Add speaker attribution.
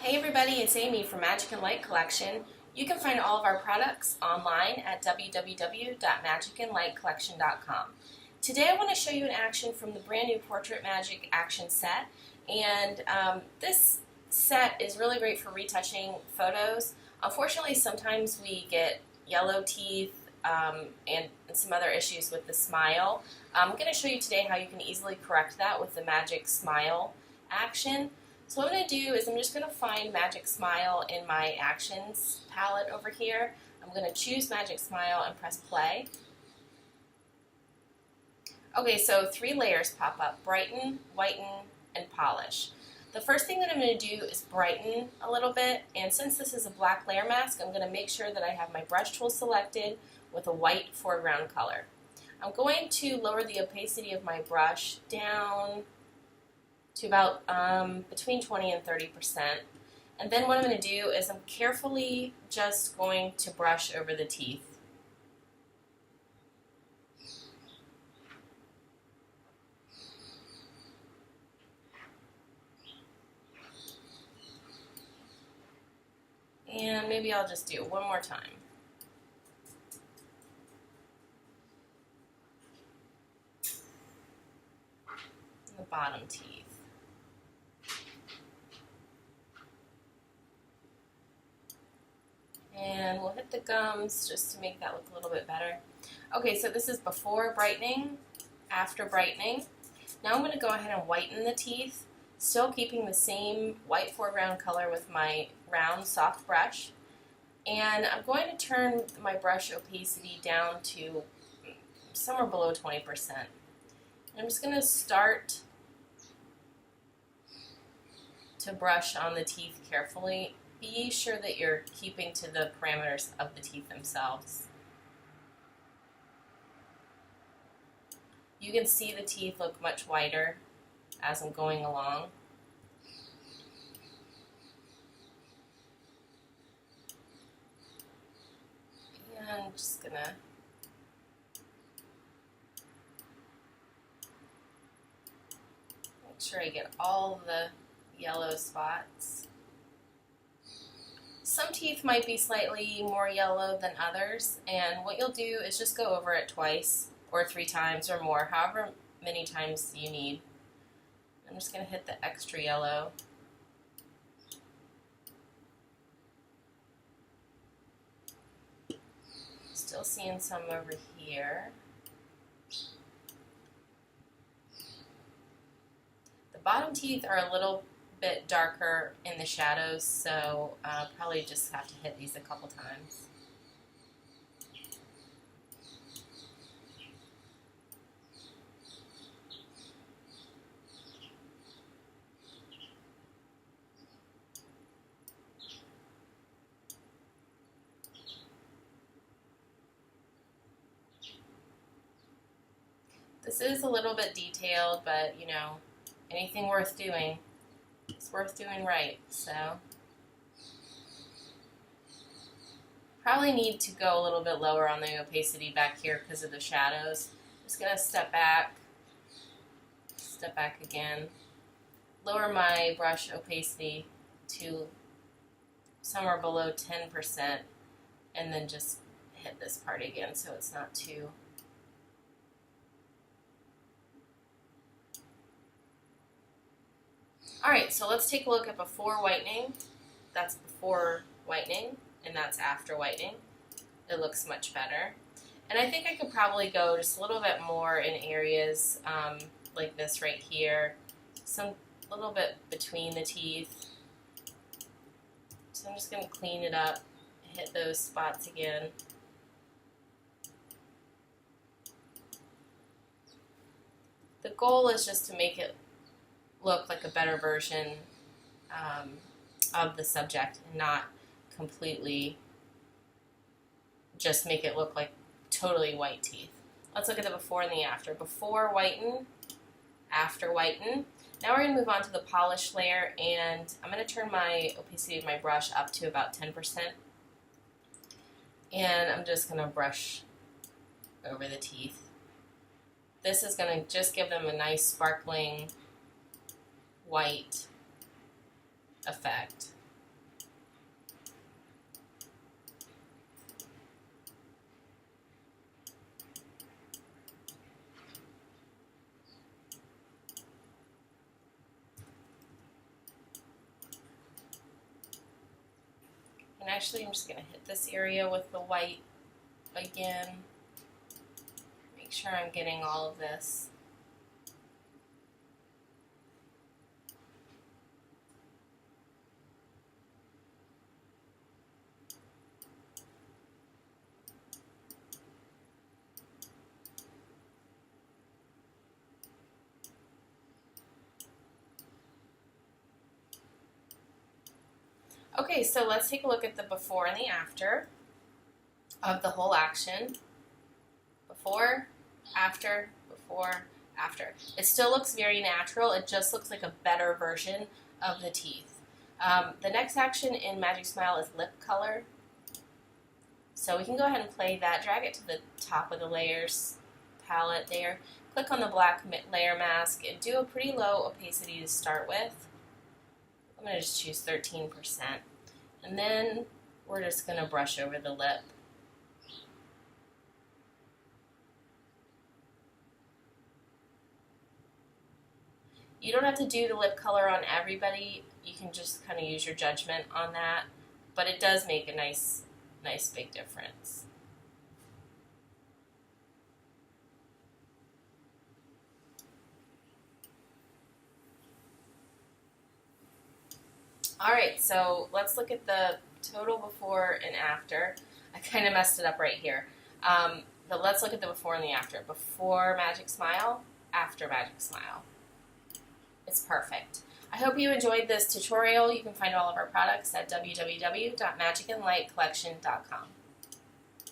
Speaker 1: Hey everybody, it's Amy from Magic and Light Collection. You can find all of our products online at www.magicandlightcollection.com. Today I want to show you an action from the brand new Portrait Magic action set, and this set is really great for retouching photos. Unfortunately, sometimes we get yellow teeth and some other issues with the smile. I'm going to show you today how you can easily correct that with the Magic Smile action. So what I'm going to do is I'm just going to find Magic Smile in my Actions palette over here. I'm going to choose Magic Smile and press play. Okay, so 3 layers pop up: brighten, whiten, and polish. The first thing that I'm going to do is brighten a little bit, and since this is a black layer mask, I'm going to make sure that I have my brush tool selected with a white foreground color. I'm going to lower the opacity of my brush down to about between 20 and 30%. And then what I'm going to do is I'm carefully just going to brush over the teeth. And maybe I'll just do it one more time. The bottom teeth. And we'll hit the gums just to make that look a little bit better. Okay, so this is before brightening, after brightening. Now I'm going to go ahead and whiten the teeth, still keeping the same white foreground color with my round, soft brush. And I'm going to turn my brush opacity down to somewhere below 20%. And I'm just going to start to brush on the teeth carefully. Be sure that you're keeping to the parameters of the teeth themselves. You can see the teeth look much whiter as I'm going along. And I'm just going to make sure I get all the yellow spots. Some teeth might be slightly more yellow than others, and what you'll do is just go over it twice or 3 times or more, however many times you need. I'm just going to hit the extra yellow. Still seeing some over here. The bottom teeth are a little bit darker in the shadows, so I'll probably just have to hit these a couple times. This is a little bit detailed, but you know, anything worth doing, it's worth doing right, so probably need to go a little bit lower on the opacity back here because of the shadows. Just going to step back again, lower my brush opacity to somewhere below 10%, and then just hit this part again so it's not too. Alright, so let's take a look at before whitening. That's before whitening, and that's after whitening. It looks much better. And I think I could probably go just a little bit more in areas like this right here. Some little bit between the teeth. So I'm just going to clean it up, hit those spots again. The goal is just to make it look like a better version of the subject and not completely just make it look like totally white teeth. Let's look at the before and the after. Before whiten, after whiten. Now we're going to move on to the polish layer, and I'm going to turn my opacity of my brush up to about 10%. And I'm just going to brush over the teeth. This is going to just give them a nice sparkling white effect. And actually I'm just going to hit this area with the white again. Make sure I'm getting all of this. Okay, so let's take a look at the before and the after of the whole action. Before, after, before, after. It still looks very natural. It just looks like a better version of the teeth. The next action in Magic Smile is lip color. So we can go ahead and play that. Drag it to the top of the layers palette there. Click on the black layer mask and do a pretty low opacity to start with. I'm going to just choose 13%. And then we're just going to brush over the lip. You don't have to do the lip color on everybody. You can just kind of use your judgment on that. But it does make a nice big difference. Alright, so let's look at the total before and after. I kind of messed it up right here. But let's look at the before and the after. Before Magic Smile, after Magic Smile. It's perfect. I hope you enjoyed this tutorial. You can find all of our products at www.magicandlightcollection.com.